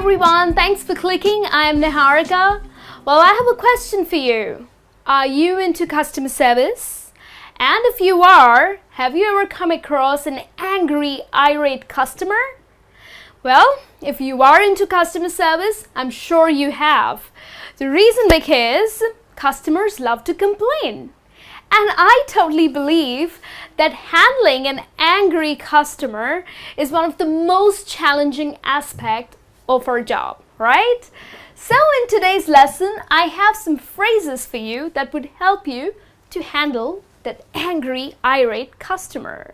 everyone, thanks for clicking. I am Niharika. Well, I have a question for you. Are you into customer service? And if you are, have you ever come across an angry, irate customer? Well, if you are into customer service, I'm sure you have. The reason because customers love to complain. And I totally believe that handling an angry customer is one of the most challenging aspects of our job, right? So in today's lesson, I have some phrases for you that would help you to handle that angry, irate customer.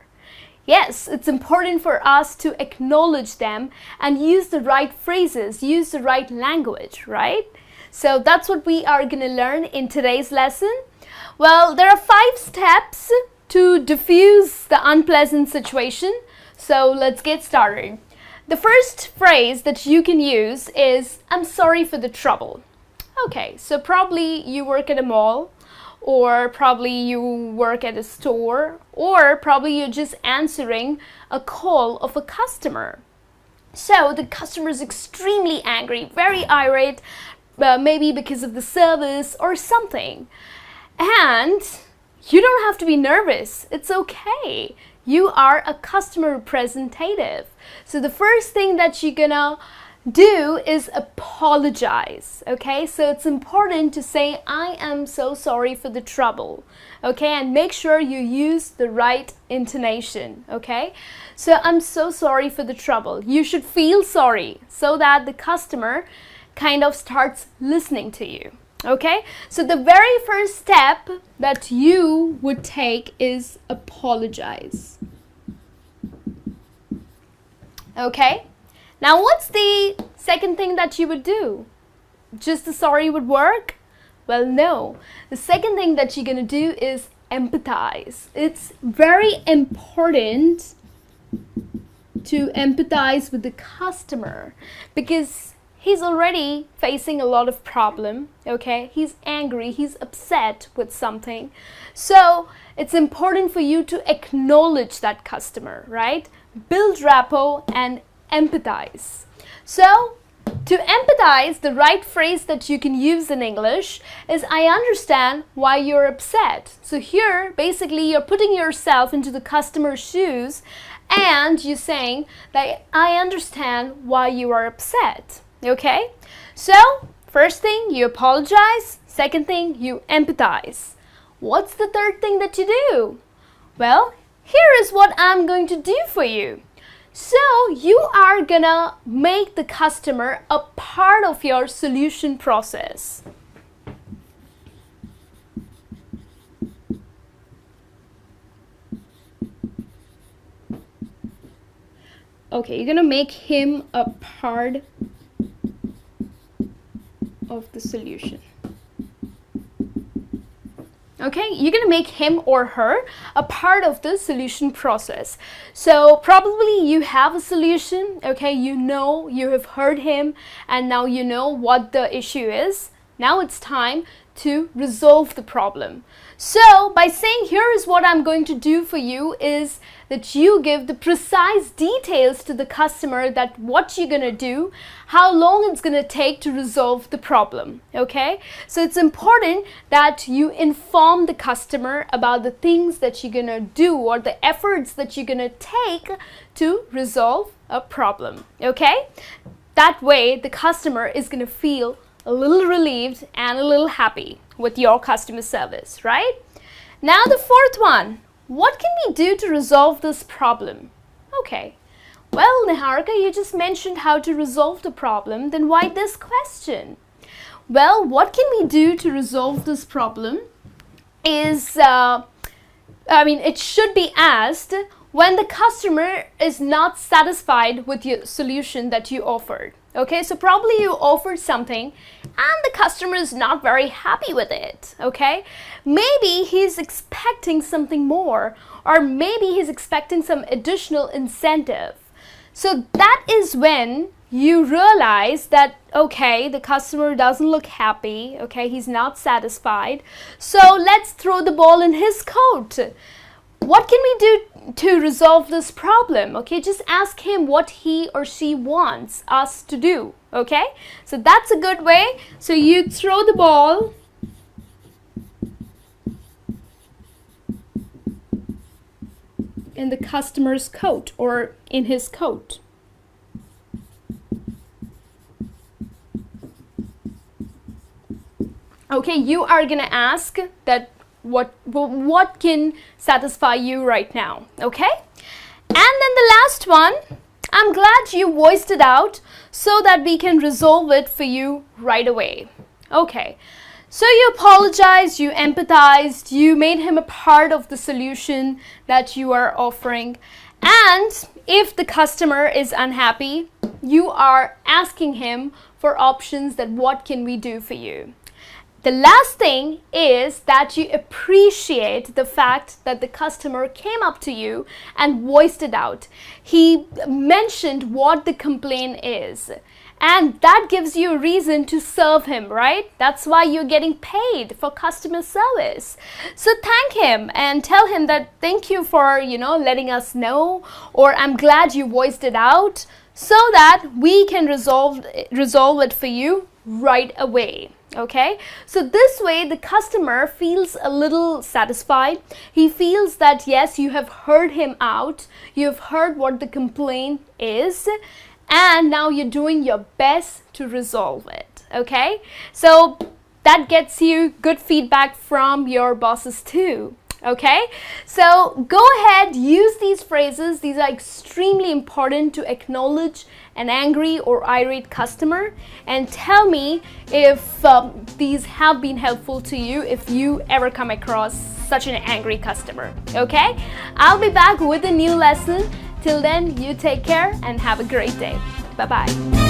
Yes, it's important for us to acknowledge them and use the right phrases, use the right language, right? So that's what we are going to learn in today's lesson. Well, there are 5 steps to diffuse the unpleasant situation. So let's get started. The first phrase that you can use is, I'm sorry for the trouble. Okay, so probably you work at a mall, or probably you work at a store, or probably you're just answering a call of a customer. So the customer is extremely angry, very irate, maybe because of the service or something. And you don't have to be nervous. It's okay. You are a customer representative. So the first thing that you're gonna do is apologize, okay? So it's important to say, I am so sorry for the trouble, okay? And make sure you use the right intonation, okay? So I'm so sorry for the trouble. You should feel sorry so that the customer kind of starts listening to you, okay? So the very first step that you would take is apologize, okay? Now, what's the second thing that you would do? Just the sorry would work? Well, no. The second thing that you're going to do is empathize. It's very important to empathize with the customer because he's already facing a lot of problem, okay? He's angry, he's upset with something. So it's important for you to acknowledge that customer, right? Build rapport and empathize. So to empathize, the right phrase that you can use in English is, I understand why you're upset. So here, basically, you're putting yourself into the customer's shoes and you're saying that I understand why you are upset. Okay? So, first thing, you apologize. Second thing, you empathize. What's the third thing that you do? Well, here is what I'm going to do for you. So, you are gonna make the customer a part of your solution process. Okay, you're gonna make him a part of the solution. Okay, you're gonna make him or her a part of the solution process. So probably you have a solution, okay, you know, you have heard him and now you know what the issue is. Now it's time to resolve the problem. So by saying here is what I'm going to do for you is that you give the precise details to the customer that what you're going to do, how long it's going to take to resolve the problem, okay? So it's important that you inform the customer about the things that you're going to do or the efforts that you're going to take to resolve a problem, okay? That way the customer is going to feel a little relieved and a little happy with your customer service, right? Now the fourth one, what can we do to resolve this problem? Okay, well, Niharika, you just mentioned how to resolve the problem, then why this question? Well, what can we do to resolve this problem is, it should be asked when the customer is not satisfied with your solution that you offered. Okay, so probably you offered something and the customer is not very happy with it, okay? Maybe he's expecting something more, or maybe he's expecting some additional incentive. So that is when you realize that, okay, the customer doesn't look happy, okay, he's not satisfied. So let's throw the ball in his court. What can we do to resolve this problem. Okay, just ask him what he or she wants us to do. Okay, so that's a good way. So you throw the ball in the customer's coat or in his coat. Okay, you are gonna ask that what can satisfy you right now. Okay, and then the last one, I'm glad you voiced it out so that we can resolve it for you right away. Okay, so you apologized, you empathized, you made him a part of the solution that you are offering. And if the customer is unhappy, you are asking him for options that what can we do for you. The last thing is that you appreciate the fact that the customer came up to you and voiced it out. He mentioned what the complaint is. And that gives you a reason to serve him, right? That's why you're getting paid for customer service. So thank him and tell him that thank you for, letting us know, or I'm glad you voiced it out so that we can resolve it for you right away. Okay, so this way the customer feels a little satisfied. He feels that yes, you have heard him out, you have heard what the complaint is, and now you're doing your best to resolve it. Okay, so that gets you good feedback from your bosses too. Okay, so go ahead, use these phrases. These are extremely important to acknowledge an angry or irate customer, and tell me if these have been helpful to you if you ever come across such an angry customer. Okay, I'll be back with a new lesson. Till then, you take care and have a great day. Bye-bye.